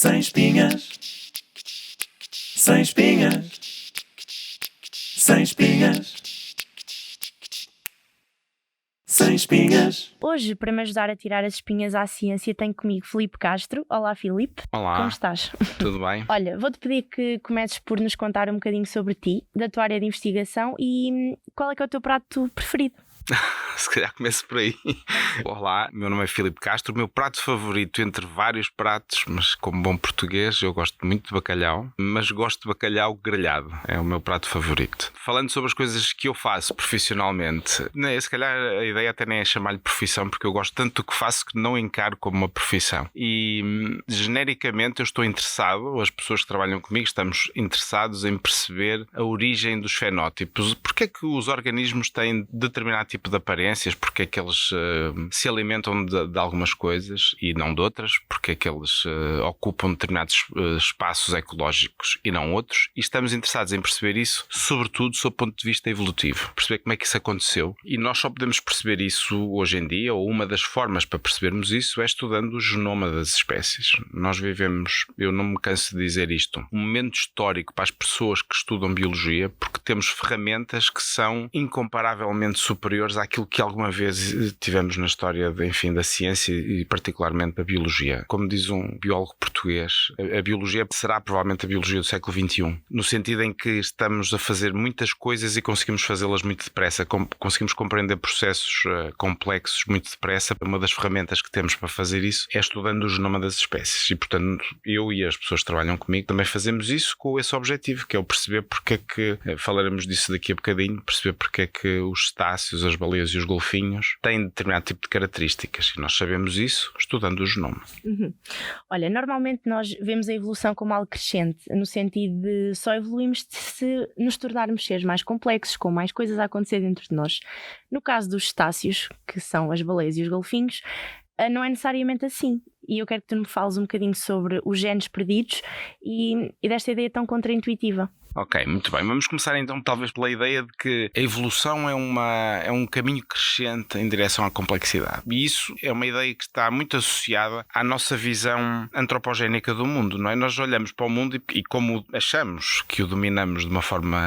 Sem espinhas. Sem espinhas. Sem espinhas. Sem espinhas. Hoje, para me ajudar a tirar as espinhas à ciência, tenho comigo Filipe Castro. Olá, Filipe. Olá. Como estás? Tudo bem? Olha, vou-te pedir que comeces por nos contar um bocadinho sobre ti, da tua área de investigação e qual é que é o teu prato preferido? Se calhar começo por aí. Olá, meu nome é Filipe Castro. O meu prato favorito, entre vários pratos, mas como bom português, eu gosto muito de bacalhau, mas gosto de bacalhau grelhado. É o meu prato favorito. Falando sobre as coisas que eu faço profissionalmente, se calhar a ideia até nem é chamar-lhe profissão, porque eu gosto tanto do que faço que não encaro como uma profissão. E genericamente eu estou interessado, ou as pessoas que trabalham comigo estamos interessados em perceber a origem dos fenótipos. Porque é que os organismos têm determinado tipo de aparências, porque é que eles se alimentam de algumas coisas e não de outras, porque é que eles ocupam determinados espaços ecológicos e não outros, e estamos interessados em perceber isso, sobretudo sob o ponto de vista evolutivo, perceber como é que isso aconteceu, e nós só podemos perceber isso hoje em dia, ou uma das formas para percebermos isso é estudando o genoma das espécies. Nós vivemos, eu não me canso de dizer isto, um momento histórico para as pessoas que estudam biologia, porque temos ferramentas que são incomparavelmente superiores àquilo que alguma vez tivemos na história da ciência e particularmente da biologia. Como diz um biólogo português, a biologia será provavelmente a biologia do século XXI, no sentido em que estamos a fazer muitas coisas e conseguimos fazê-las muito depressa, conseguimos compreender processos complexos muito depressa. Uma das ferramentas que temos para fazer isso é estudando o genoma das espécies e, portanto, eu e as pessoas que trabalham comigo também fazemos isso com esse objetivo, que é o perceber porque é que, falaremos disso daqui a bocadinho, perceber porque é que os cetáceos, as baleias e os golfinhos têm determinado tipo de características, e nós sabemos isso estudando o genoma. Olha, normalmente nós vemos a evolução como algo crescente, no sentido de só evoluímos se nos tornarmos seres mais complexos, com mais coisas a acontecer dentro de nós. No caso dos cetáceos, que são as baleias e os golfinhos, não é necessariamente assim. E eu quero que tu me fales um bocadinho sobre os genes perdidos e desta ideia tão contraintuitiva. Ok, muito bem. Vamos começar então talvez pela ideia de que a evolução é um caminho crescente em direção à complexidade. E isso é uma ideia que está muito associada à nossa visão antropogénica do mundo, não é? Nós olhamos para o mundo e como achamos que o dominamos de uma forma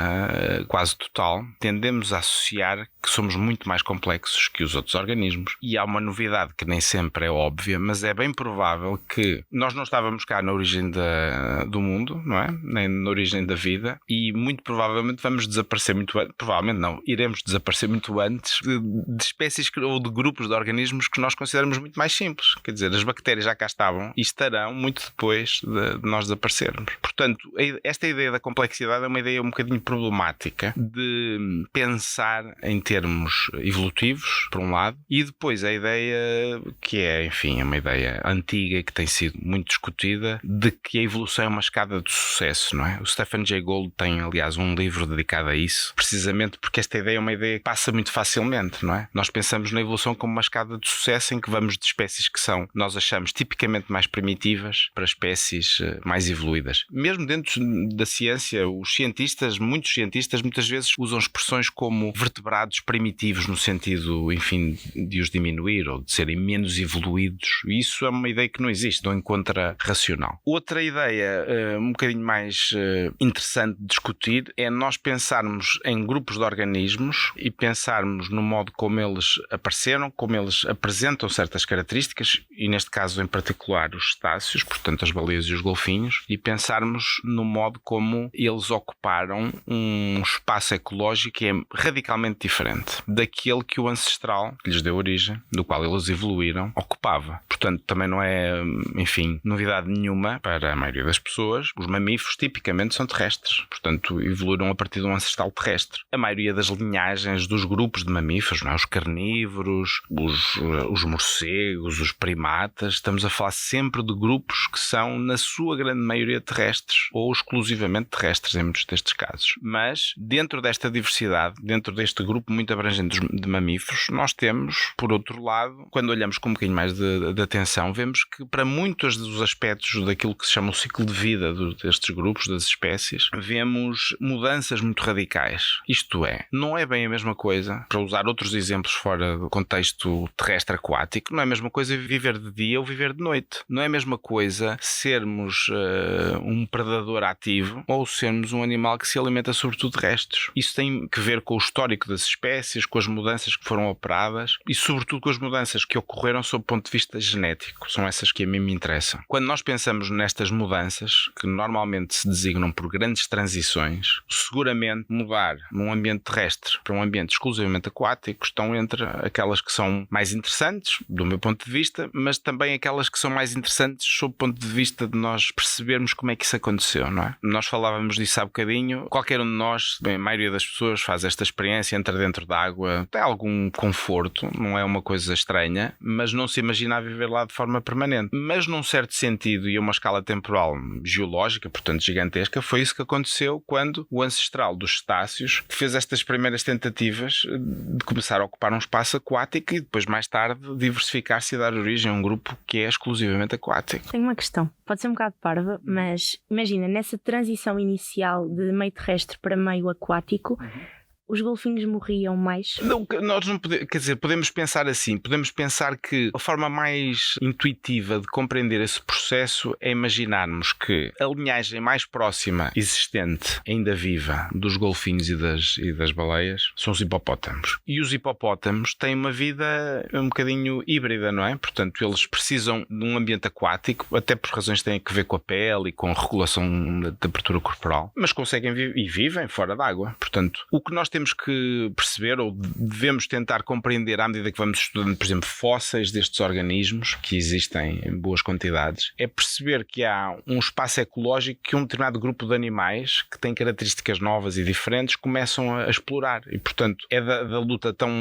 quase total, tendemos a associar que somos muito mais complexos que os outros organismos. E há uma novidade que nem sempre é óbvia, mas é bem provável que nós não estávamos cá na origem do mundo, não é? Nem na origem da vida. E muito provavelmente vamos desaparecer muito antes, provavelmente não, iremos desaparecer muito antes de espécies ou de grupos de organismos que nós consideramos muito mais simples. Quer dizer, as bactérias já cá estavam e estarão muito depois de nós desaparecermos. Portanto, esta ideia da complexidade é uma ideia um bocadinho problemática de pensar em termos evolutivos, por um lado, e depois a ideia que é, enfim, é uma ideia antiga que tem sido muito discutida, de que a evolução é uma escada de sucesso, não é? O Stephen Jay Gould tem, aliás, um livro dedicado a isso, precisamente porque esta ideia é uma ideia que passa muito facilmente, não é? Nós pensamos na evolução como uma escada de sucesso em que vamos de espécies que são, nós achamos, tipicamente mais primitivas para espécies mais evoluídas. Mesmo dentro da ciência, muitos cientistas, muitas vezes usam expressões como vertebrados primitivos, no sentido, enfim, de os diminuir ou de serem menos evoluídos. E isso é uma ideia que não existe, não encontra racional. Outra ideia um bocadinho mais interessante de discutir é nós pensarmos em grupos de organismos e pensarmos no modo como eles apareceram, como eles apresentam certas características, e neste caso em particular os cetáceos, portanto as baleias e os golfinhos, e pensarmos no modo como eles ocuparam um espaço ecológico que é radicalmente diferente daquele que o ancestral, que lhes deu origem, do qual eles evoluíram, ocupava. Portanto, também não é, enfim, novidade nenhuma para a maioria das pessoas. Os mamíferos tipicamente são terrestres, portanto evoluíram a partir de um ancestral terrestre. A maioria das linhagens dos grupos de mamíferos, não é? Os carnívoros, os morcegos, os primatas, estamos a falar sempre de grupos que são, na sua grande maioria, terrestres ou exclusivamente terrestres em muitos destes casos. Mas dentro desta diversidade, dentro deste grupo muito abrangente de mamíferos, nós temos, por outro lado, quando olhamos com um bocadinho mais de atenção, vemos que para muitos dos aspectos daquilo que se chama o ciclo de vida destes grupos, das espécies, vemos vemos mudanças muito radicais. Isto é, não é bem a mesma coisa, para usar outros exemplos fora do contexto terrestre aquático, não é a mesma coisa viver de dia ou viver de noite. Não é a mesma coisa sermos um predador ativo ou sermos um animal que se alimenta sobretudo de restos. Isso tem que ver com o histórico das espécies, com as mudanças que foram operadas e sobretudo com as mudanças que ocorreram sob o ponto de vista genético. São essas que a mim me interessam. Quando nós pensamos nestas mudanças, que normalmente se designam por grandes transições, seguramente mudar num ambiente terrestre para um ambiente exclusivamente aquático estão entre aquelas que são mais interessantes, do meu ponto de vista, mas também aquelas que são mais interessantes sob o ponto de vista de nós percebermos como é que isso aconteceu, não é? Nós falávamos disso há bocadinho. Qualquer um de nós, bem, a maioria das pessoas faz esta experiência, entra dentro d'água, tem algum conforto, não é uma coisa estranha, mas não se imagina a viver lá de forma permanente. Mas num certo sentido e a uma escala temporal geológica, portanto gigantesca, foi isso que aconteceu quando o ancestral dos cetáceos fez estas primeiras tentativas de começar a ocupar um espaço aquático e depois mais tarde diversificar-se e dar origem a um grupo que é exclusivamente aquático. Tenho uma questão, pode ser um bocado parva, mas imagina, nessa transição inicial de meio terrestre para meio aquático, os golfinhos morriam mais? Não, nós não podemos, quer dizer, podemos pensar assim, podemos pensar que a forma mais intuitiva de compreender esse processo é imaginarmos que a linhagem mais próxima existente, ainda viva, dos golfinhos e das baleias são os hipopótamos. E os hipopótamos têm uma vida um bocadinho híbrida, não é? Portanto, eles precisam de um ambiente aquático, até por razões que têm a ver com a pele e com a regulação da temperatura corporal, mas conseguem e vivem fora d'água. Portanto, o que nós temos que perceber ou devemos tentar compreender à medida que vamos estudando, por exemplo, fósseis destes organismos que existem em boas quantidades, é perceber que há um espaço ecológico que um determinado grupo de animais que têm características novas e diferentes começam a explorar e, portanto, é da luta tão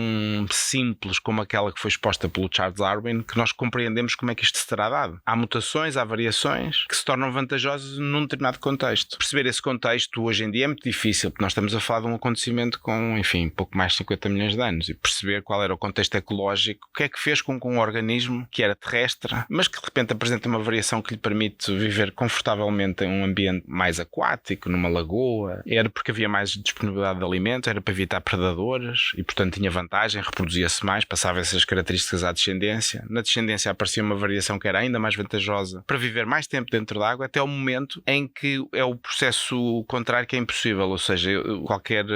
simples como aquela que foi exposta pelo Charles Darwin que nós compreendemos como é que isto se terá dado. Há mutações, há variações que se tornam vantajosas num determinado contexto. Perceber esse contexto hoje em dia é muito difícil porque nós estamos a falar de um acontecimento com, enfim, pouco mais de 50 milhões de anos e perceber qual era o contexto ecológico, o que é que fez com que um organismo que era terrestre, mas que de repente apresenta uma variação que lhe permite viver confortavelmente em um ambiente mais aquático, numa lagoa, era porque havia mais disponibilidade de alimento, era para evitar predadores e portanto tinha vantagem, reproduzia-se mais, passava essas características à descendência. Na descendência aparecia uma variação que era ainda mais vantajosa para viver mais tempo dentro da água, até o momento em que é o processo contrário que é impossível, ou seja, qualquer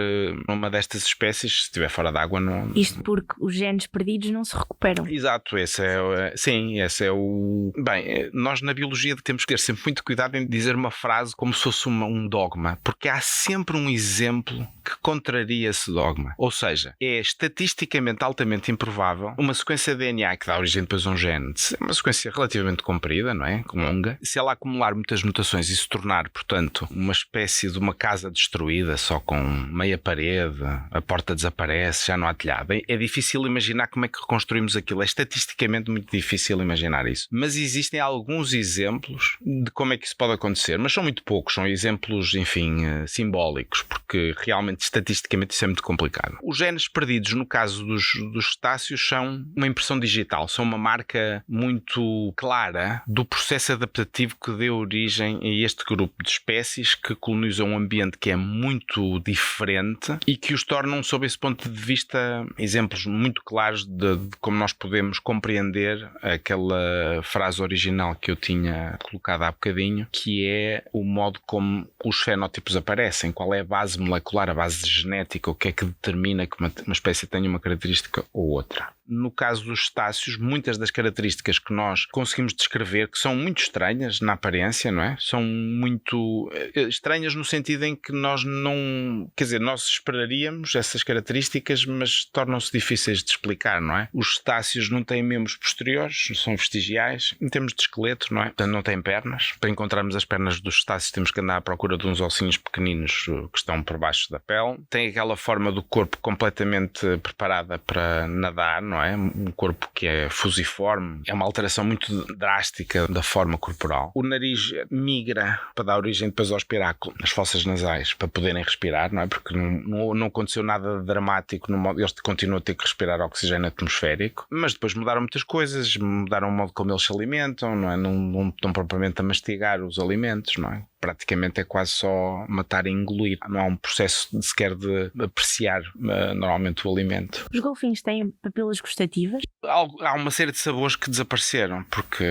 uma destas espécies, se estiver fora d'água, não... Isto porque os genes perdidos não se recuperam. Exato, esse é o... Bem, nós na biologia temos que ter sempre muito cuidado em dizer uma frase como se fosse um dogma, porque há sempre um exemplo que contraria esse dogma. Ou seja, é estatisticamente altamente improvável uma sequência de DNA que dá origem depois a um gene, uma sequência relativamente comprida, não é? Longa, se ela acumular muitas mutações e se tornar, portanto, uma espécie de uma casa destruída, só com meia parede, a porta desaparece, já não há telhado. É difícil imaginar como é que reconstruímos aquilo. É estatisticamente muito difícil imaginar isso. Mas existem alguns exemplos de como é que isso pode acontecer, mas são muito poucos. São exemplos, enfim, simbólicos, porque realmente estatisticamente isso é muito complicado. Os genes perdidos, no caso dos cetáceos, são uma impressão digital, são uma marca muito clara do processo adaptativo que deu origem a este grupo de espécies que colonizam um ambiente que é muito diferente e que os tornam, sob esse ponto de vista, exemplos muito claros de como nós podemos compreender aquela frase original que eu tinha colocado há bocadinho, que é o modo como os fenótipos aparecem, qual é a base molecular, a base genética, o que é que determina que uma espécie tenha uma característica ou outra. No caso dos cetáceos, muitas das características que nós conseguimos descrever, que são muito estranhas na aparência, não é? São muito estranhas no sentido em que nós não... Quer dizer, nós esperaríamos essas características, mas tornam-se difíceis de explicar, não é? Os cetáceos não têm membros posteriores, são vestigiais, em termos de esqueleto, não é? Portanto, não têm pernas. Para encontrarmos as pernas dos cetáceos temos que andar à procura de uns ossinhos pequeninos que estão por baixo da pele. Tem aquela forma do corpo completamente preparada para nadar, não é? Um corpo que é fusiforme, é uma alteração muito drástica da forma corporal. O nariz migra para dar origem depois ao espiráculo, nas fossas nasais, para poderem respirar, não é? Porque não aconteceu nada dramático, eles continuam a ter que respirar oxigênio atmosférico, mas depois mudaram muitas coisas, mudaram o modo como eles se alimentam, não é? Não estão propriamente a mastigar os alimentos, não é? praticamente é quase só matar e engolir. Não há um processo sequer de apreciar normalmente o alimento. Os golfinhos têm papilas gustativas? Há uma série de sabores que desapareceram, porque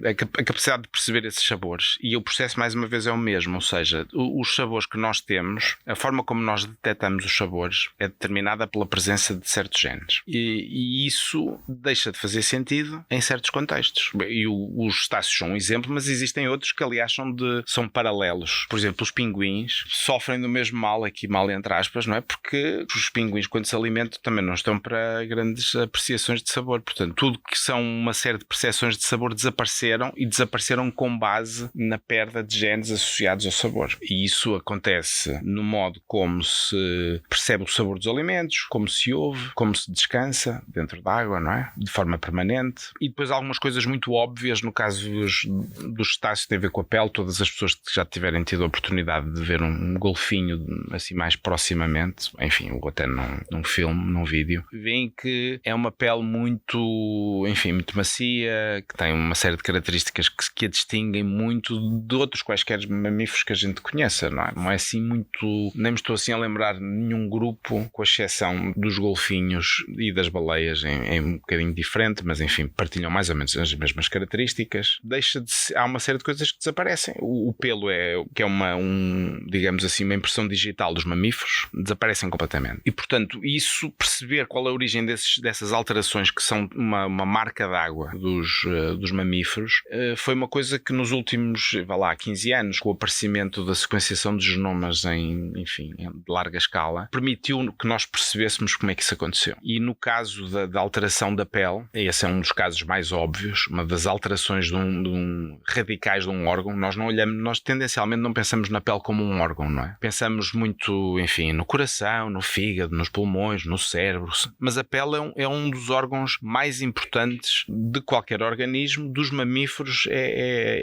a capacidade de perceber esses sabores, e o processo mais uma vez é o mesmo, ou seja, os sabores que nós temos, a forma como nós detectamos os sabores é determinada pela presença de certos genes, e isso deixa de fazer sentido em certos contextos, e os cetáceos são um exemplo, mas existem outros que aliás são paralelos. Por exemplo, os pinguins sofrem do mesmo mal, aqui mal entre aspas, não é? Porque os pinguins, quando se alimentam, também não estão para grandes apreciações de sabor. Portanto, tudo que são uma série de percepções de sabor desapareceram, e desapareceram com base na perda de genes associados ao sabor. E isso acontece no modo como se percebe o sabor dos alimentos, como se ouve, como se descansa dentro da água, não é? De forma permanente. E depois algumas coisas muito óbvias, no caso dos cetáceos, tem a ver com a pele. Todas as pessoas que já tiverem tido a oportunidade de ver um golfinho assim mais proximamente, enfim, ou até num filme, num vídeo, veem que é uma pele muito, enfim, muito macia, que tem uma série de características que a distinguem muito de outros quaisquer mamíferos que a gente conheça, não é? Não é assim muito, nem me estou assim a lembrar nenhum grupo, com exceção dos golfinhos e das baleias, em um bocadinho diferente, mas enfim, partilham mais ou menos as mesmas características. Há uma série de coisas que desaparecem. O pelo que é digamos assim, uma impressão digital dos mamíferos, desaparecem completamente. E portanto, perceber qual é a origem dessas alterações que são uma marca d'água dos mamíferos, foi uma coisa que nos últimos, 15 anos, com o aparecimento da sequenciação de genomas em larga escala, permitiu que nós percebêssemos como é que isso aconteceu. E no caso da alteração da pele, esse é um dos casos mais óbvios, uma das alterações radicais de um órgão. Nós tendencialmente não pensamos na pele como um órgão, não é? Pensamos muito, enfim, no coração, no fígado, nos pulmões, no cérebro, mas a pele é um dos órgãos mais importantes de qualquer organismo. Dos mamíferos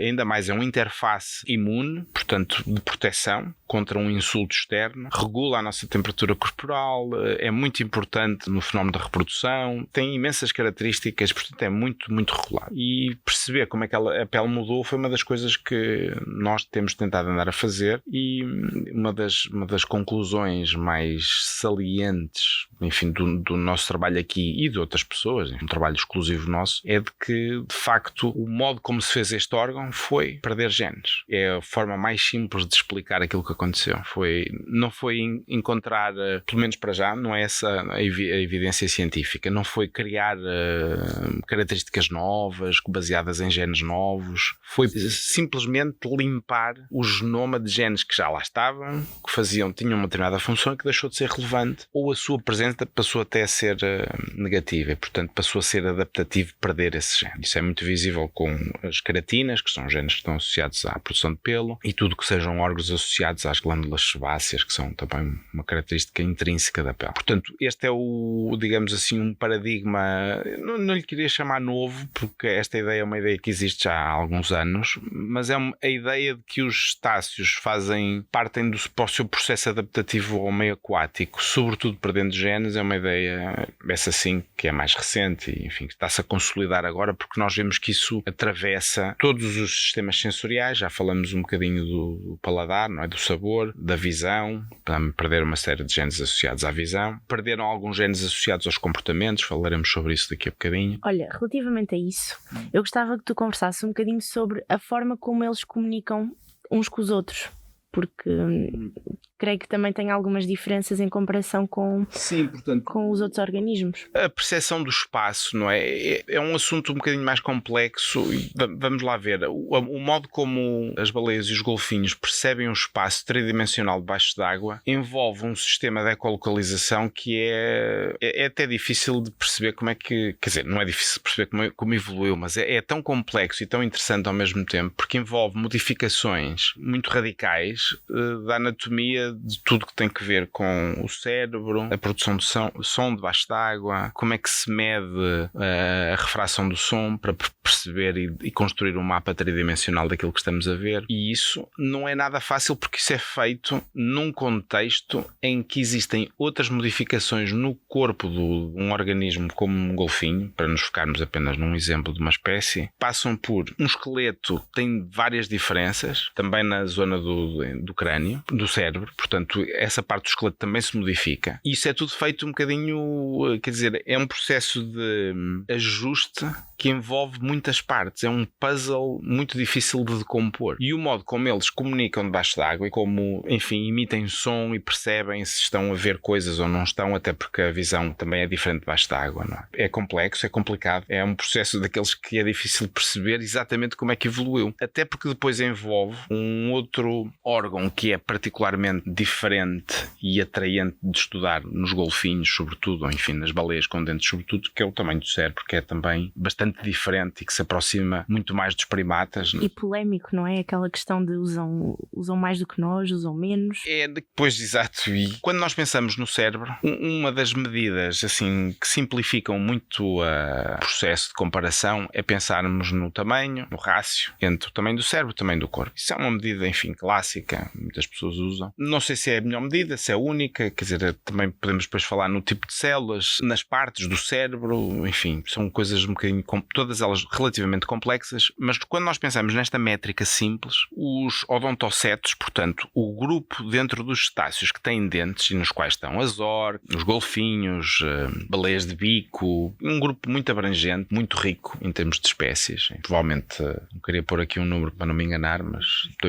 ainda mais, é uma interface imune, portanto de proteção contra um insulto externo, regula a nossa temperatura corporal, é muito importante no fenómeno da reprodução, tem imensas características, portanto é muito, muito regular. E perceber como é que a pele mudou foi uma das coisas que nós temos tentado andar a fazer, e uma das conclusões mais salientes, enfim, do nosso trabalho aqui e de outras pessoas, um trabalho exclusivo nosso, é de que, de facto, o modo como se fez este órgão foi perder genes. É a forma mais simples de explicar aquilo que aconteceu. Não foi encontrar, pelo menos para já, não é essa a evidência científica, não foi criar características novas, baseadas em genes novos, foi simplesmente limpar o genoma de genes que já lá estavam, que tinham uma determinada função e que deixou de ser relevante, ou a sua presença passou até a ser negativa, e portanto passou a ser adaptativo perder esse gene. Isso é muito visível com as queratinas, que são genes que estão associados à produção de pelo, e tudo que sejam órgãos associados às glândulas sebáceas, que são também uma característica intrínseca da pele. Portanto, este é digamos assim, um paradigma, não lhe queria chamar novo, porque esta ideia é uma ideia que existe já há alguns anos, mas é a ideia de que os cetáceos partem do seu processo adaptativo ao meio aquático, sobretudo perdendo genes, é uma ideia, essa sim, que é mais recente e, enfim, que está-se a consolidar agora, porque nós vemos que isso atravessa todos os sistemas sensoriais. Já falamos um bocadinho do paladar, não é? Do sabor, da visão, perderam uma série de genes associados à visão, perderam alguns genes associados aos comportamentos, falaremos sobre isso daqui a bocadinho. Olha, relativamente a isso, eu gostava que tu conversasses um bocadinho sobre a forma como eles comunicam uns com os outros, porque creio que também tem algumas diferenças em comparação com os outros organismos. A percepção do espaço, não é? É um assunto um bocadinho mais complexo. Vamos lá ver. O modo como as baleias e os golfinhos percebem um espaço tridimensional debaixo d'água envolve um sistema de ecolocalização que é até difícil de perceber como é que... Quer dizer, não é difícil de perceber como evoluiu, mas é tão complexo e tão interessante ao mesmo tempo, porque envolve modificações muito radicais da anatomia de tudo que tem que ver com o cérebro, a produção de som debaixo d'água, como é que se mede a refração do som para perceber e construir um mapa tridimensional daquilo que estamos a ver. E isso não é nada fácil, porque isso é feito num contexto em que existem outras modificações no corpo de um organismo como um golfinho, para nos focarmos apenas num exemplo de uma espécie. Passam por um esqueleto que tem várias diferenças, também na zona do crânio, do cérebro, portanto essa parte do esqueleto também se modifica. E isso é tudo feito um bocadinho, quer dizer, é um processo de ajuste que envolve muitas partes, é um puzzle muito difícil de decompor. E o modo como eles comunicam debaixo d'água e como, enfim, emitem som e percebem se estão a ver coisas ou não estão, até porque a visão também é diferente debaixo d'água, não é? É complexo, é complicado, é um processo daqueles que é difícil perceber exatamente como é que evoluiu, até porque depois envolve um outro órgão que é particularmente diferente e atraente de estudar nos golfinhos, sobretudo, ou enfim, nas baleias com dentes, sobretudo, que é o tamanho do cérebro, que é também bastante diferente e que se aproxima muito mais dos primatas. E polémico, não é? Aquela questão de usam mais do que nós, usam menos. É depois, exato. E quando nós pensamos no cérebro, uma das medidas assim que simplificam muito o processo de comparação é pensarmos no tamanho, no rácio entre o tamanho do cérebro e o tamanho do corpo. Isso é uma medida, enfim, clássica, muitas pessoas usam. Não sei se é a melhor medida, se é a única, quer dizer, também podemos depois falar no tipo de células, nas partes do cérebro, enfim, são coisas um bocadinho, todas elas relativamente complexas, mas quando nós pensamos nesta métrica simples, os odontocetos, portanto, o grupo dentro dos cetáceos que têm dentes e nos quais estão as orcas, os golfinhos, baleias de bico, um grupo muito abrangente, muito rico em termos de espécies. Provavelmente, não queria pôr aqui um número para não me enganar, mas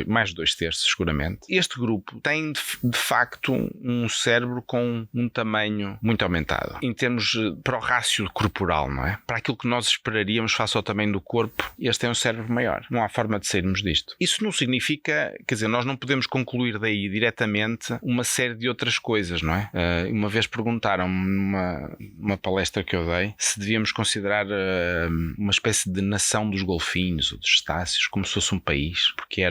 mais de 2/3 seguramente. Este grupo tem de facto um cérebro com um tamanho muito aumentado, em termos para o rácio corporal, não é? Para aquilo que nós esperaríamos face ao tamanho do corpo, este é um cérebro maior. Não há forma de sairmos disto. Isso não significa, quer dizer, nós não podemos concluir daí diretamente uma série de outras coisas, não é? Uma vez perguntaram-me numa palestra que eu dei se devíamos considerar uma espécie de nação dos golfinhos ou dos cetáceos como se fosse um país, porque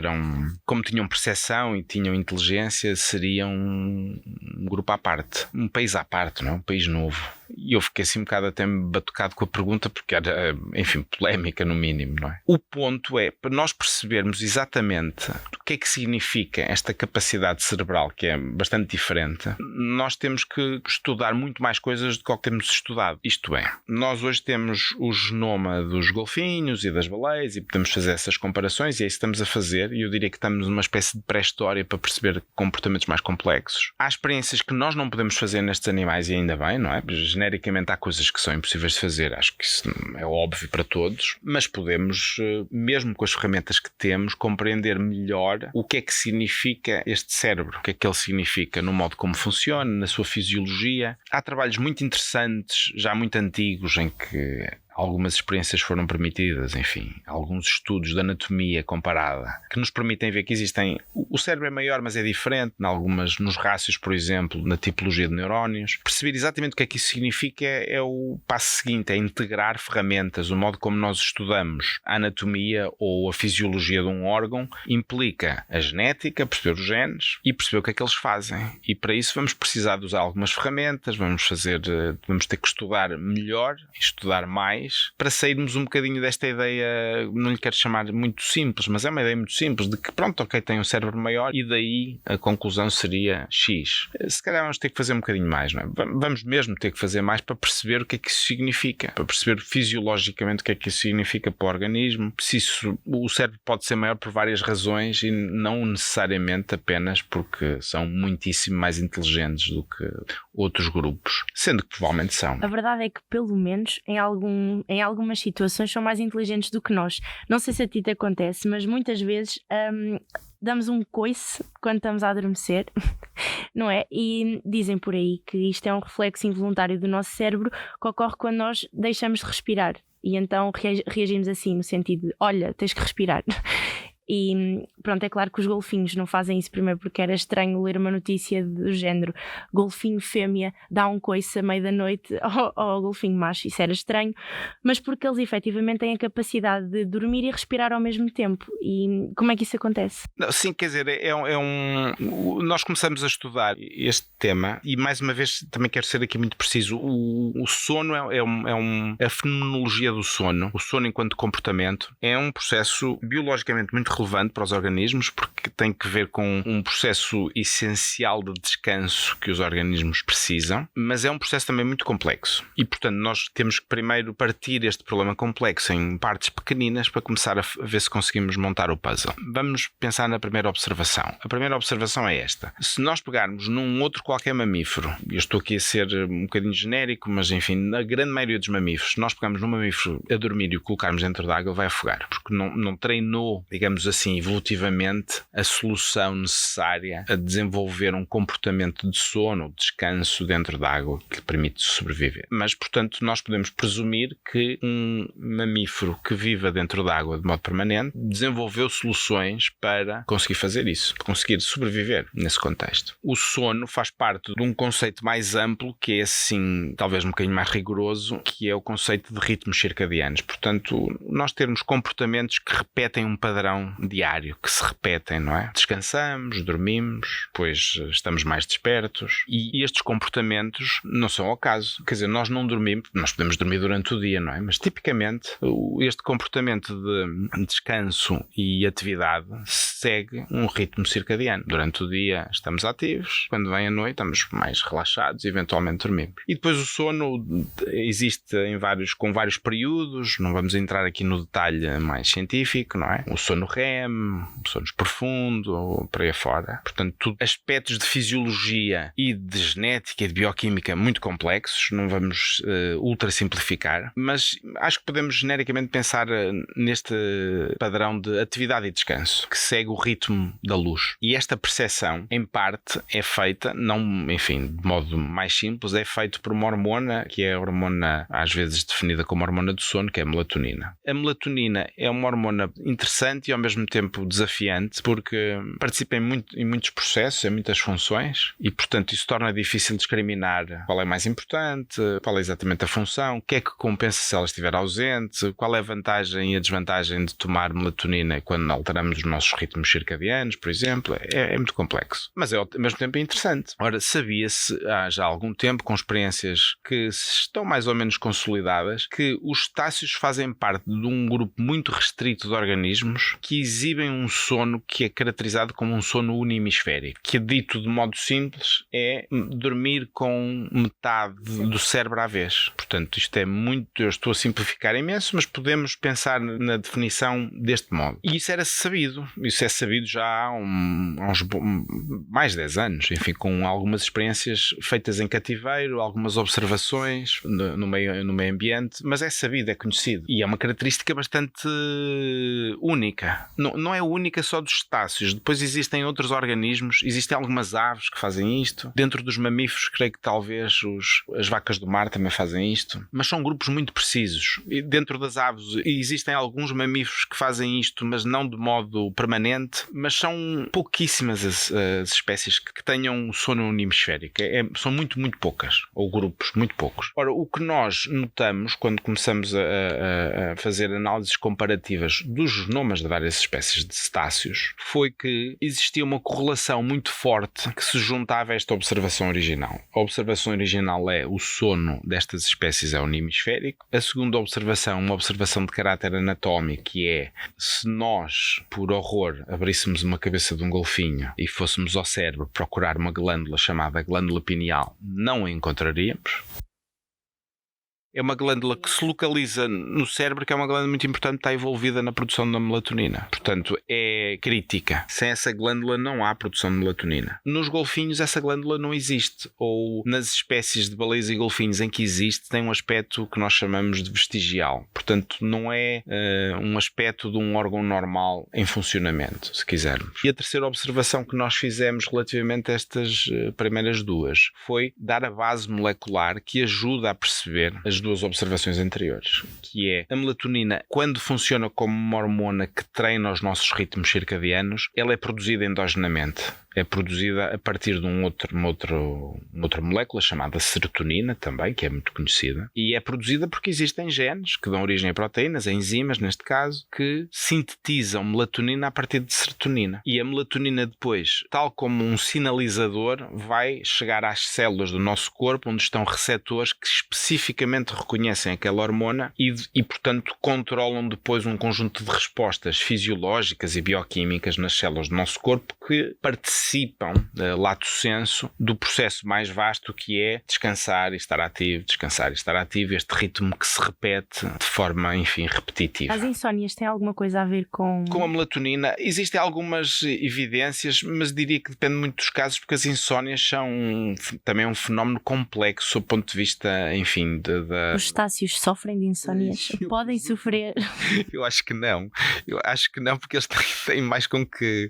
como tinham percepção e tinham inteligência, seriam um grupo à parte, um país à parte, não é? Um país novo. E eu fiquei assim um bocado até batucado com a pergunta, porque era, enfim, polémica no mínimo, não é? O ponto é, para nós percebermos exatamente o que é que significa esta capacidade cerebral, que é bastante diferente, nós temos que estudar muito mais coisas do que o que temos estudado. Isto é, nós hoje temos o genoma dos golfinhos e das baleias e podemos fazer essas comparações, e é isso que estamos a fazer, e eu diria que estamos numa espécie de pré-história para perceber comportamentos mais complexos. Há experiências que nós não podemos fazer nestes animais, e ainda bem, não é? Genericamente há coisas que são impossíveis de fazer, acho que isso é óbvio para todos, mas podemos, mesmo com as ferramentas que temos, compreender melhor o que é que significa este cérebro, o que é que ele significa no modo como funciona, na sua fisiologia. Há trabalhos muito interessantes, já muito antigos, em que algumas experiências foram permitidas, enfim, alguns estudos de anatomia comparada que nos permitem ver que existem. O cérebro é maior, mas é diferente, nos rácios, por exemplo, na tipologia de neurónios. Perceber exatamente o que é que isso significa é o passo seguinte, é integrar ferramentas. O modo como nós estudamos a anatomia ou a fisiologia de um órgão implica a genética, perceber os genes e perceber o que é que eles fazem. E para isso vamos precisar de usar algumas ferramentas, vamos ter que estudar melhor, estudar mais, para sairmos um bocadinho desta ideia, não lhe quero chamar muito simples, mas é uma ideia muito simples, de que pronto, ok, tem um cérebro maior e daí a conclusão seria X. Se calhar vamos ter que fazer um bocadinho mais, não é? Vamos mesmo ter que fazer mais para perceber o que é que isso significa, para perceber fisiologicamente o que é que isso significa para o organismo, se o cérebro pode ser maior por várias razões e não necessariamente apenas porque são muitíssimo mais inteligentes do que outros grupos, sendo que provavelmente são. A verdade é que pelo menos em algumas situações são mais inteligentes do que nós. Não sei se a ti te acontece, mas muitas vezes damos um coice quando estamos a adormecer, não é? E dizem por aí que isto é um reflexo involuntário do nosso cérebro que ocorre quando nós deixamos de respirar. E então reagimos assim, no sentido de, olha, tens que respirar. E pronto, é claro que os golfinhos não fazem isso, primeiro porque era estranho ler uma notícia do género: golfinho fêmea dá um coice à meia da noite ao golfinho macho. Isso era estranho, mas porque eles efetivamente têm a capacidade de dormir e respirar ao mesmo tempo. E como é que isso acontece? Não, sim, quer dizer, nós começamos a estudar este tema e, mais uma vez, também quero ser aqui muito preciso. O sono a fenomenologia do sono, o sono enquanto comportamento, é um processo biologicamente muito relevante para os organismos, porque tem que ver com um processo essencial de descanso que os organismos precisam, mas é um processo também muito complexo. E, portanto, nós temos que primeiro partir este problema complexo em partes pequeninas para começar a ver se conseguimos montar o puzzle. Vamos pensar na primeira observação. A primeira observação é esta: se nós pegarmos num outro qualquer mamífero, eu estou aqui a ser um bocadinho genérico, mas enfim, na grande maioria dos mamíferos, se nós pegarmos num mamífero a dormir e o colocarmos dentro da água, ele vai afogar, porque não treinou, digamos assim, evolutivamente a solução necessária a desenvolver um comportamento de sono, de descanso dentro da água que lhe permite sobreviver. Mas, portanto, nós podemos presumir que um mamífero que viva dentro da água de modo permanente desenvolveu soluções para conseguir fazer isso, para conseguir sobreviver nesse contexto. O sono faz parte de um conceito mais amplo, que é assim, talvez um bocadinho mais rigoroso, que é o conceito de ritmos circadianos. Portanto, nós termos comportamentos que repetem um padrão diário, que se repetem, não é? Descansamos, dormimos, depois estamos mais despertos, e estes comportamentos não são ao caso. Quer dizer, nós não dormimos, nós podemos dormir durante o dia, não é? Mas tipicamente este comportamento de descanso e atividade segue um ritmo circadiano. Durante o dia estamos ativos, quando vem a noite estamos mais relaxados e eventualmente dormimos. E depois o sono existe com vários períodos, não vamos entrar aqui no detalhe mais científico, não é? O sono REM, o sono profundo, por aí afora. Portanto, tudo aspectos de fisiologia e de genética e de bioquímica muito complexos, não vamos ultra simplificar, mas acho que podemos genericamente pensar neste padrão de atividade e descanso, que segue o ritmo da luz. E esta percepção, em parte, é feita, não, enfim, de modo mais simples, é feito por uma hormona, que é a hormona, às vezes definida como hormona do sono, que é a melatonina. A melatonina é uma hormona interessante e ao mesmo tempo desafiante, porque participa em muitos processos, em muitas funções, e portanto isso torna difícil discriminar qual é mais importante, qual é exatamente a função, o que é que compensa se ela estiver ausente, qual é a vantagem e a desvantagem de tomar melatonina quando alteramos os nossos ritmos circadianos, por exemplo. É muito complexo, mas ao mesmo tempo é interessante. Ora, sabia-se há já algum tempo, com experiências que estão mais ou menos consolidadas, que os cetáceos fazem parte de um grupo muito restrito de organismos que exibem um sono que é caracterizado como um sono unihemisférico, que, dito de modo simples, é dormir com metade do cérebro à vez. Portanto, isto é muito, eu estou a simplificar imenso, mas podemos pensar na definição deste modo. E isso era sabido, isso é sabido já há uns mais de 10 anos, enfim, com algumas experiências feitas em cativeiro, algumas observações no meio ambiente, mas é sabido, é conhecido. E é uma característica bastante única. Não é única só dos cetáceos, depois existem outros organismos, existem algumas aves que fazem isto. Dentro dos mamíferos, creio que talvez as vacas do mar também fazem isto, mas são grupos muito precisos. E dentro das aves existem alguns mamíferos que fazem isto, mas não de modo permanente, mas são pouquíssimas as espécies que tenham sono unihemisférico. São muito, muito poucas, ou grupos muito poucos. Ora, o que nós notamos quando começamos a fazer análises comparativas dos genomas de várias espécies de cetáceos foi que existia uma correlação muito forte que se juntava a esta observação original. A observação original é: o sono destas espécies é unihemisférico. A segunda observação, uma observação de caráter anatómico, que é: se nós, por horror, abríssemos uma cabeça de um golfinho e fôssemos ao cérebro procurar uma glândula chamada glândula pineal, não a encontraríamos. É uma glândula que se localiza no cérebro, que é uma glândula muito importante, está envolvida na produção da melatonina. Portanto, é crítica. Sem essa glândula não há produção de melatonina. Nos golfinhos essa glândula não existe. Ou nas espécies de baleias e golfinhos em que existe, tem um aspecto que nós chamamos de vestigial. Portanto, portanto não é um aspecto de um órgão normal em funcionamento, se quisermos. E a terceira observação que nós fizemos relativamente a estas primeiras duas foi dar a base molecular que ajuda a perceber as duas observações anteriores, que é a melatonina, quando funciona como uma hormona que treina os nossos ritmos circadianos, ela é produzida endogenamente. É produzida a partir de uma outra molécula chamada serotonina também, que é muito conhecida, e é produzida porque existem genes que dão origem a proteínas, a enzimas neste caso, que sintetizam melatonina a partir de serotonina. E a melatonina depois, tal como um sinalizador, vai chegar às células do nosso corpo onde estão receptores que especificamente reconhecem aquela hormona e portanto controlam depois um conjunto de respostas fisiológicas e bioquímicas nas células do nosso corpo que participam, lato sensu, do processo mais vasto que é descansar e estar ativo, este ritmo que se repete de forma, enfim, repetitiva. As insónias têm alguma coisa a ver com a melatonina? Existem algumas evidências, mas diria que depende muito dos casos, porque as insónias são também um fenómeno complexo do ponto de vista, enfim, Os estácios sofrem de insónias? Podem sofrer? Eu acho que não, porque eles têm mais com que...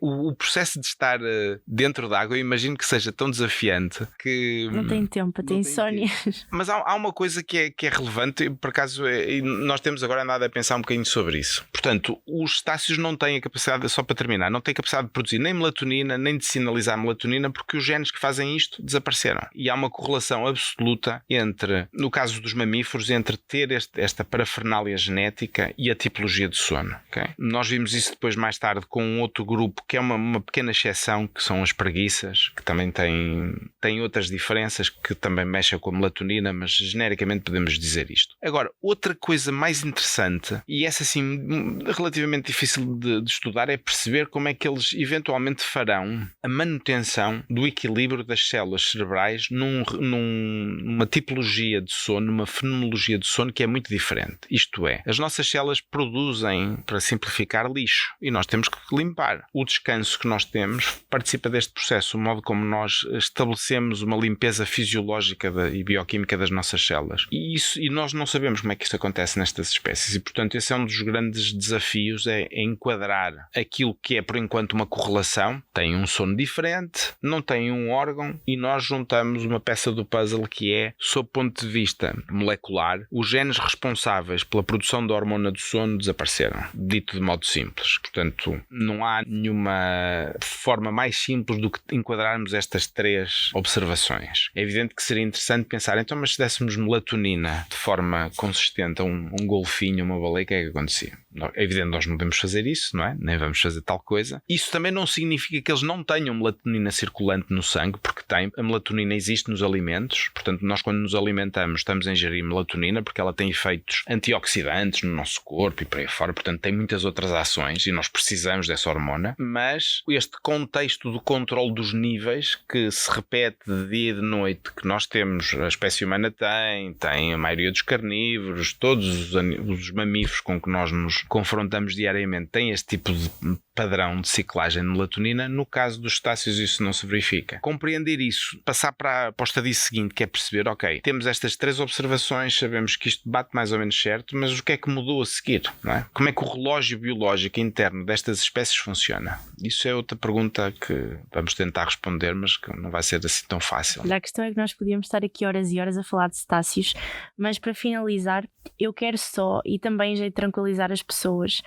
O processo de estar dentro da água, eu imagino que seja tão desafiante que... Não tem tempo para ter insónias. Mas há uma coisa que é relevante, por acaso, e nós temos agora andado a pensar um bocadinho sobre isso. Portanto, os estácios não têm a capacidade, só para terminar, não têm a capacidade de produzir nem melatonina, nem de sinalizar melatonina, porque os genes que fazem isto desapareceram. E há uma correlação absoluta entre, no caso dos mamíferos, entre ter esta parafernália genética e a tipologia de sono. Okay? Nós vimos isso depois mais tarde com um outro grupo que é uma pequena exceção, que são as preguiças, que também têm outras diferenças que também mexem com a melatonina, mas genericamente podemos dizer isto. Agora, outra coisa mais interessante, e essa assim relativamente difícil de estudar, é perceber como é que eles eventualmente farão a manutenção do equilíbrio das células cerebrais numa tipologia de sono, numa fenomenologia de sono que é muito diferente. Isto é, as nossas células produzem, para simplificar, lixo, e nós temos que limpar. O descanso que nós temos participa deste processo, o modo como nós estabelecemos uma limpeza fisiológica e bioquímica das nossas células. E nós não sabemos como é que isso acontece nestas espécies e, portanto, esse é um dos grandes desafios, é enquadrar aquilo que é, por enquanto, uma correlação. Tem um sono diferente, não tem um órgão e nós juntamos uma peça do puzzle que é, sob o ponto de vista molecular, os genes responsáveis pela produção da hormona do sono desapareceram, dito de modo simples. Portanto, não há nenhuma forma mais simples do que enquadrarmos estas três observações. É evidente que seria interessante pensar, então, mas se dessemos melatonina de forma consistente a um golfinho, uma baleia, o que é que acontecia? É evidente que nós não podemos fazer isso, não é? Nem vamos fazer tal coisa. Isso também não significa que eles não tenham melatonina circulante no sangue, porque a melatonina existe nos alimentos, portanto nós quando nos alimentamos estamos a ingerir melatonina porque ela tem efeitos antioxidantes no nosso corpo e por aí fora, portanto tem muitas outras ações e nós precisamos dessa hormona, mas este contexto do controle dos níveis que se repete de dia e de noite, que nós temos, a espécie humana tem a maioria dos carnívoros, todos os mamíferos com que nós nos confrontamos diariamente têm este tipo de padrão de ciclagem de melatonina. No caso dos cetáceos isso não se verifica. Compreender isso, passar para o estadio seguinte, que é perceber, ok, temos estas três observações, sabemos que isto bate mais ou menos certo, mas o que é que mudou a seguir? Não é? Como é que o relógio biológico interno destas espécies funciona? Isso é outra pergunta que vamos tentar responder, mas que não vai ser assim tão fácil. A questão é que nós podíamos estar aqui horas e horas a falar de cetáceos, mas para finalizar, eu quero só, e também já tranquilizar as pessoas,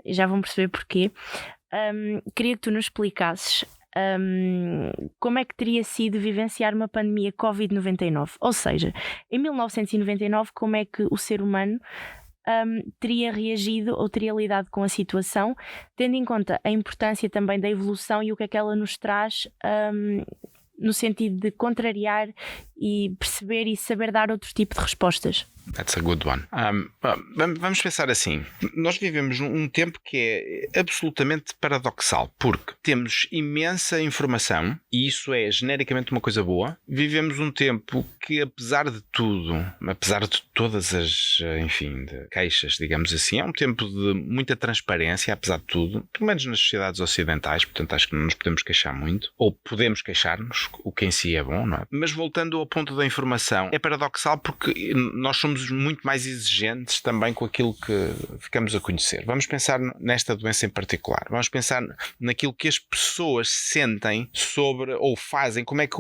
já vão perceber porquê, queria que tu nos explicasses como é que teria sido vivenciar uma pandemia Covid-99, ou seja, em 1999 como é que o ser humano teria reagido ou teria lidado com a situação, tendo em conta a importância também da evolução e o que é que ela nos traz no sentido de contrariar e perceber e saber dar outro tipo de respostas. That's a good one. Vamos pensar assim. Nós vivemos num tempo que é absolutamente paradoxal, porque temos imensa informação e isso é genericamente uma coisa boa. Vivemos um tempo que, apesar de tudo, apesar de todas as, enfim, de queixas, digamos assim, é um tempo de muita transparência, apesar de tudo, pelo menos nas sociedades ocidentais, portanto acho que não nos podemos queixar muito, ou podemos queixar-nos, o que em si é bom, não é? Mas voltando ao ponto da informação, é paradoxal porque nós somos somos muito mais exigentes também com aquilo que ficamos a conhecer. Vamos pensar nesta doença em particular. Vamos pensar naquilo que as pessoas sentem sobre ou fazem, como é que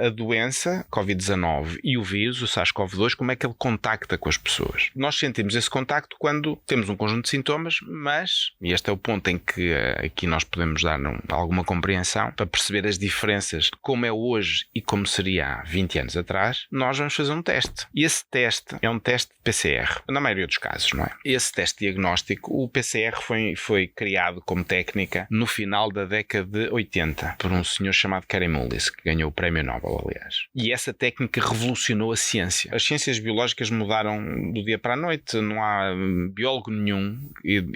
a doença, Covid-19 e o vírus, o SARS-CoV-2, como é que ele contacta com as pessoas. Nós sentimos esse contacto quando temos um conjunto de sintomas, mas, e este é o ponto em que aqui nós podemos dar alguma compreensão, para perceber as diferenças de como é hoje e como seria há 20 anos atrás, nós vamos fazer um teste. E esse teste é um teste de PCR, na maioria dos casos, não é? Esse teste diagnóstico, o PCR foi criado como técnica no final da década de 80 por um senhor chamado Kary Mullis, que ganhou o Prémio Nobel, aliás. E essa técnica revolucionou a ciência. As ciências biológicas mudaram do dia para a noite. Não há biólogo nenhum,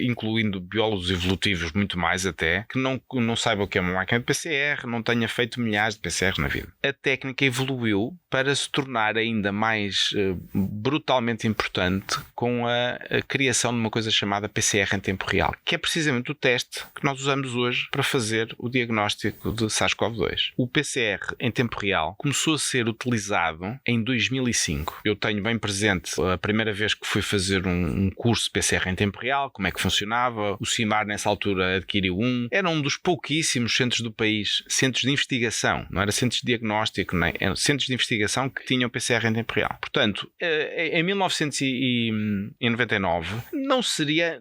incluindo biólogos evolutivos muito mais até, que não saiba o que é uma máquina de PCR, não tenha feito milhares de PCR na vida. A técnica evoluiu para se tornar ainda mais brutalmente importante com a criação de uma coisa chamada PCR em tempo real, que é precisamente o teste que nós usamos hoje para fazer o diagnóstico de SARS-CoV-2. O PCR em tempo real começou a ser utilizado em 2005. Eu tenho bem presente a primeira vez que fui fazer um curso de PCR em tempo real, como é que funcionava. O CIMAR nessa altura adquiriu era um dos pouquíssimos centros do país, centros de investigação, não era centros de diagnóstico, nem eram centros de investigação que tinham PCR em tempo real. Portanto, em 1999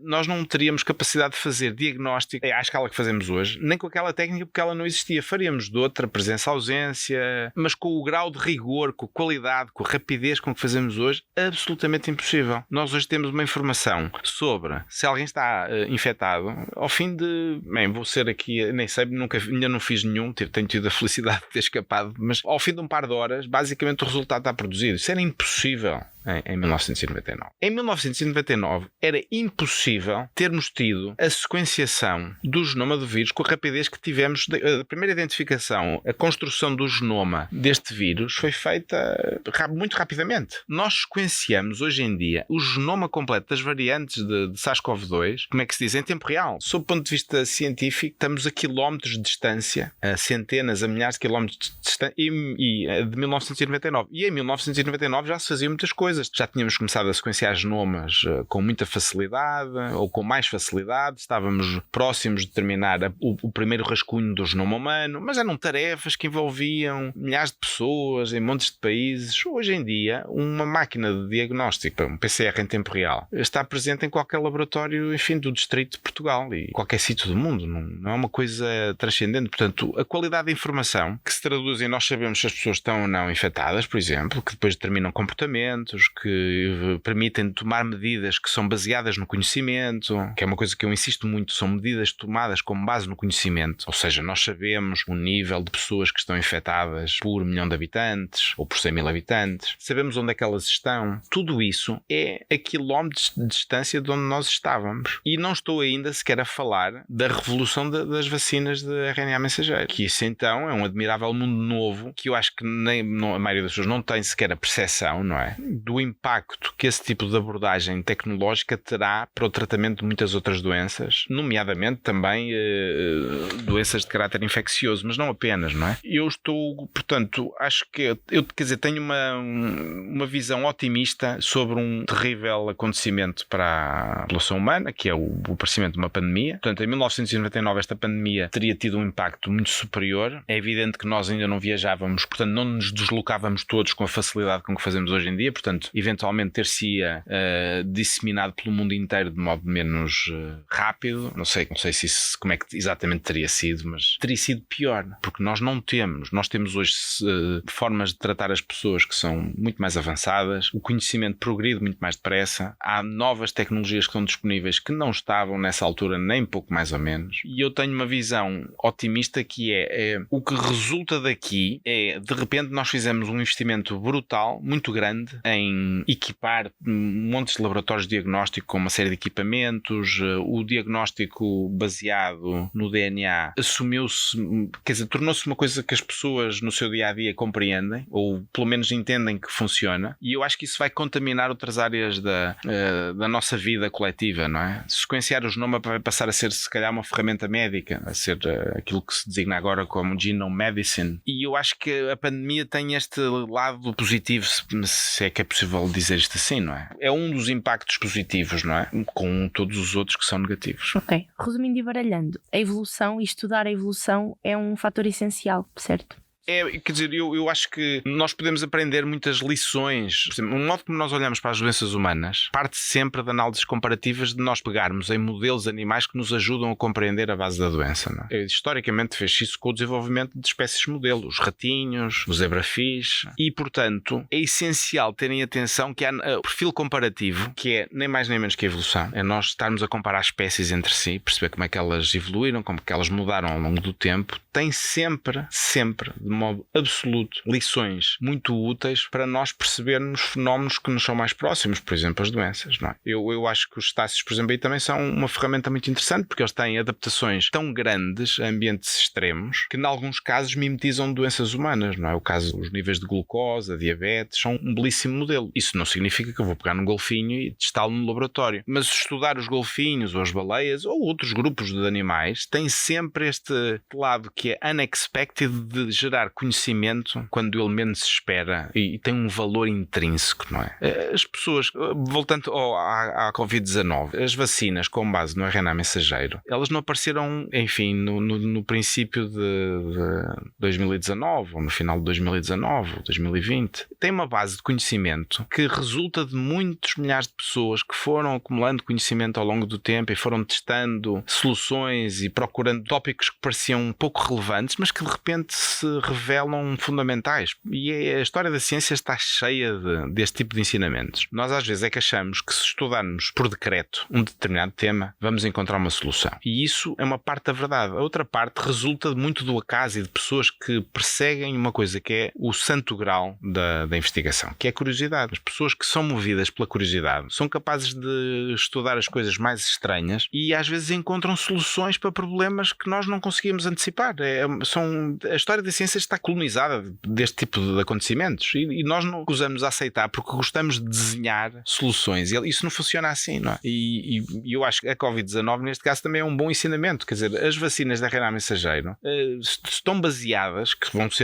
nós não teríamos capacidade de fazer diagnóstico à escala que fazemos hoje, nem com aquela técnica, porque ela não existia. Faríamos de outra, presença-ausência, mas com o grau de rigor, com a qualidade, com a rapidez com que fazemos hoje, absolutamente impossível. Nós hoje temos uma informação sobre se alguém está infectado, ao fim de... vou ser aqui, nem sei, ainda não fiz nenhum, tenho tido a felicidade de ter escapado, mas ao fim de um par de horas, basicamente o resultado está produzido. Isso era impossível em 1999. Em 1999 era impossível termos tido a sequenciação do genoma do vírus com a rapidez que tivemos. A primeira identificação, a construção do genoma deste vírus foi feita muito rapidamente. Nós sequenciamos hoje em dia o genoma completo das variantes de SARS-CoV-2, como é que se diz, em tempo real. Sob o ponto de vista científico, estamos a quilómetros de distância, a centenas, a milhares de quilómetros de distância, de 1999. E em 1999 já se faziam muitas coisas. Já tínhamos começado a sequenciar genomas com muita facilidade ou com mais facilidade, estávamos próximos de terminar o primeiro rascunho do genoma humano, mas eram tarefas que envolviam milhares de pessoas em montes de países. Hoje em dia, uma máquina de diagnóstico, um PCR em tempo real, está presente em qualquer laboratório, enfim, do distrito de Portugal e qualquer sítio do mundo. Não é uma coisa transcendente. Portanto, a qualidade de informação que se traduz em nós sabemos se as pessoas estão ou não infectadas, por exemplo, que depois determinam comportamentos, que permitem tomar medidas que são baseadas no conhecimento, que é uma coisa que eu insisto muito, são medidas tomadas com base no conhecimento, ou seja, nós sabemos o nível de pessoas que estão infectadas por 1 milhão de habitantes ou por 100 mil habitantes, sabemos onde é que elas estão. Tudo isso é a quilómetros de distância de onde nós estávamos. E não estou ainda sequer a falar da revolução das vacinas de RNA mensageiro, que isso então é um admirável mundo novo que eu acho que a maioria das pessoas não tem sequer a percepção, não é? Do impacto que esse tipo de abordagem tecnológica terá para o tratamento de muitas outras doenças, nomeadamente também doenças de caráter infeccioso, mas não apenas, não é? Eu estou, portanto, acho que tenho uma visão otimista sobre um terrível acontecimento para a população humana, que é o aparecimento de uma pandemia. Portanto, em 1999 esta pandemia teria tido um impacto muito superior. É evidente que nós ainda não viajávamos, portanto não nos deslocávamos todos com a facilidade com que fazemos hoje em dia, portanto eventualmente ter-se-ia disseminado pelo mundo inteiro de modo menos rápido. Não sei se isso, como é que exatamente teria sido, mas teria sido pior, porque nós temos hoje formas de tratar as pessoas que são muito mais avançadas, o conhecimento progride muito mais depressa, há novas tecnologias que estão disponíveis que não estavam nessa altura nem pouco mais ou menos, e eu tenho uma visão otimista que é o que resulta daqui é, de repente nós fizemos um investimento brutal, muito grande, em equipar montes de laboratórios de diagnóstico com uma série de equipamentos. O diagnóstico baseado no DNA tornou-se uma coisa que as pessoas no seu dia-a-dia compreendem, ou pelo menos entendem que funciona, e eu acho que isso vai contaminar outras áreas da nossa vida coletiva, não é? Sequenciar o genoma vai passar a ser, se calhar, uma ferramenta médica, a ser aquilo que se designa agora como genome medicine, e eu acho que a pandemia tem este lado positivo, se é que é possível dizer isto assim, não é? É um dos impactos positivos, não é? Com todos os outros que são negativos. Ok. Resumindo e baralhando, a evolução e estudar a evolução é um fator essencial, certo? Quer dizer, eu acho que nós podemos aprender muitas lições. Por exemplo, o modo como nós olhamos para as doenças humanas parte sempre de análises comparativas, de nós pegarmos em modelos animais que nos ajudam a compreender a base da doença. Não é? Historicamente fez-se isso com o desenvolvimento de espécies modelo, os ratinhos, os zebrafish, e portanto é essencial terem atenção que há o perfil comparativo, que é nem mais nem menos que a evolução. É nós estarmos a comparar espécies entre si, perceber como é que elas evoluíram, como é que elas mudaram ao longo do tempo. Tem sempre, de modo absoluto, lições muito úteis para nós percebermos fenómenos que nos são mais próximos, por exemplo, as doenças. Não é? Eu acho que os cetáceos, por exemplo, aí também são uma ferramenta muito interessante, porque eles têm adaptações tão grandes a ambientes extremos que, em alguns casos, mimetizam doenças humanas. Não é? O caso dos níveis de glucose, a diabetes, são um belíssimo modelo. Isso não significa que eu vou pegar num golfinho e testá-lo no laboratório. Mas estudar os golfinhos ou as baleias ou outros grupos de animais tem sempre este lado que é unexpected de gerar conhecimento quando ele menos se espera e tem um valor intrínseco, não é? As pessoas, voltando à Covid-19, as vacinas com base no RNA mensageiro, elas não apareceram, enfim, no princípio de 2019 ou no final de 2019 ou 2020. Tem uma base de conhecimento que resulta de muitos milhares de pessoas que foram acumulando conhecimento ao longo do tempo e foram testando soluções e procurando tópicos que pareciam pouco relevantes, mas que de repente se revelam fundamentais. E a história da ciência está cheia deste tipo de ensinamentos. Nós às vezes é que achamos que se estudarmos por decreto um determinado tema, vamos encontrar uma solução. E isso é uma parte da verdade. A outra parte resulta muito do acaso e de pessoas que perseguem uma coisa que é o santo grau da investigação, que é a curiosidade. As pessoas que são movidas pela curiosidade são capazes de estudar as coisas mais estranhas e às vezes encontram soluções para problemas que nós não conseguimos antecipar. A história da ciência está colonizada deste tipo de acontecimentos e nós não usamos a aceitar porque gostamos de desenhar soluções e isso não funciona assim, não é? E eu acho que a Covid-19 neste caso também é um bom ensinamento, quer dizer, as vacinas da RNA mensageiro estão baseadas,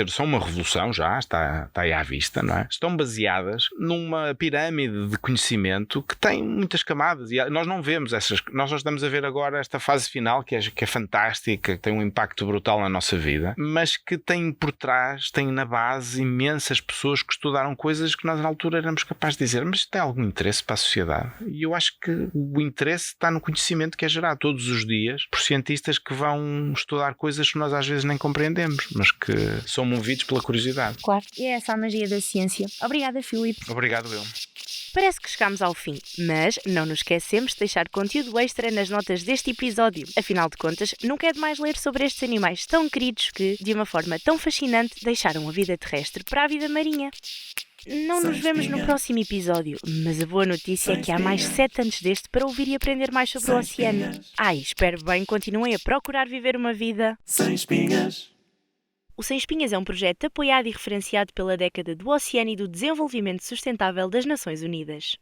são uma revolução já, está aí à vista, não é? Estão baseadas numa pirâmide de conhecimento que tem muitas camadas e nós não vemos nós só estamos a ver agora esta fase final que é fantástica, que tem um impacto brutal na nossa vida, mas que tem por trás, tem na base imensas pessoas que estudaram coisas que nós na altura éramos capazes de dizer, mas tem algum interesse para a sociedade? E eu acho que o interesse está no conhecimento que é gerado todos os dias por cientistas que vão estudar coisas que nós às vezes nem compreendemos, mas que são movidos pela curiosidade. Claro, e é essa a magia da ciência. Obrigada, Filipe. Obrigado, eu. Parece que chegámos ao fim, mas não nos esquecemos de deixar conteúdo extra nas notas deste episódio. Afinal de contas, nunca é demais ler sobre estes animais tão queridos que, de uma forma tão fascinante, deixaram a vida terrestre para a vida marinha. Não nos vemos no próximo episódio, mas a boa notícia é que há mais 7 antes deste para ouvir e aprender mais sobre o oceano. Espero bem que continuem a procurar viver uma vida sem espinhas. O Sem Espinhas é um projeto apoiado e referenciado pela década do Oceano e do Desenvolvimento Sustentável das Nações Unidas.